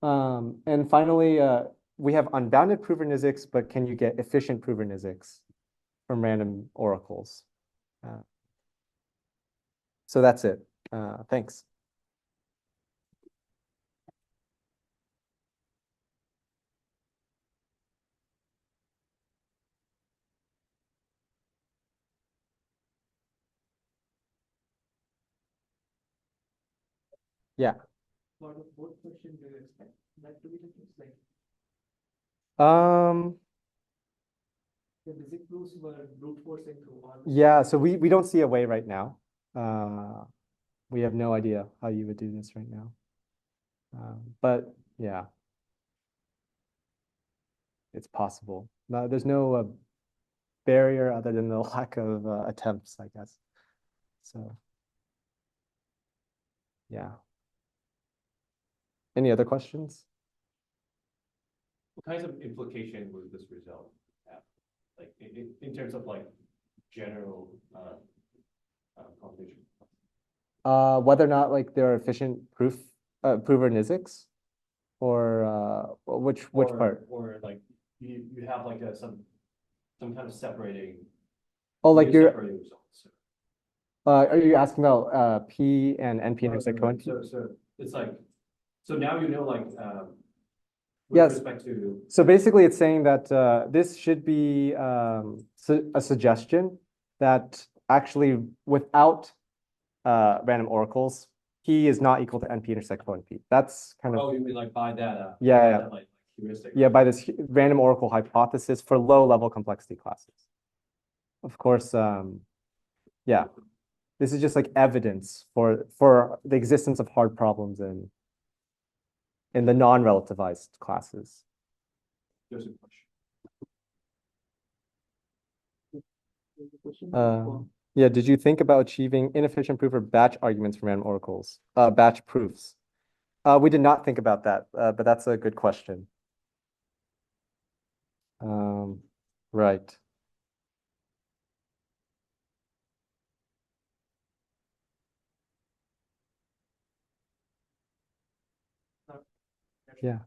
Speaker 2: And finally, we have unbounded prover NIZKs, but can you get efficient prover NIZKs from random oracles? So that's it. Thanks. Yeah.
Speaker 1: For the fourth question, do you expect that to be the case? Like
Speaker 2: Um,
Speaker 1: the NIZK proofs were brute forcing through all.
Speaker 2: yeah, so we don't see a way right now. We have no idea how you would do this right now. But yeah, it's possible. No, there's no barrier other than the lack of attempts, I guess. So yeah. Any other questions?
Speaker 6: What kinds of implication would this result have? Like in terms of like general computation?
Speaker 2: Whether or not like there are efficient prover NIZKs, or which part?
Speaker 6: Or like you have like some kind of separating.
Speaker 2: Oh, like you're
Speaker 6: separating results.
Speaker 2: are you asking about P and NP intersect coNP?
Speaker 6: So it's like, so now you know like with
Speaker 2: Yes.
Speaker 6: respect to.
Speaker 2: So basically, it's saying that this should be a suggestion that actually without random oracles, P is not equal to NP intersect coNP. That's kind of
Speaker 6: Oh, you mean like by that?
Speaker 2: Yeah.
Speaker 6: That, like heuristic.
Speaker 2: Yeah, by this random oracle hypothesis for low-level complexity classes. Of course, yeah, this is just like evidence for the existence of hard problems in the non-relativized classes.
Speaker 6: There's a question.
Speaker 2: Yeah, did you think about achieving inefficient proof or batch arguments from random oracles, batch proofs? We did not think about that, but that's a good question. Right. Yeah.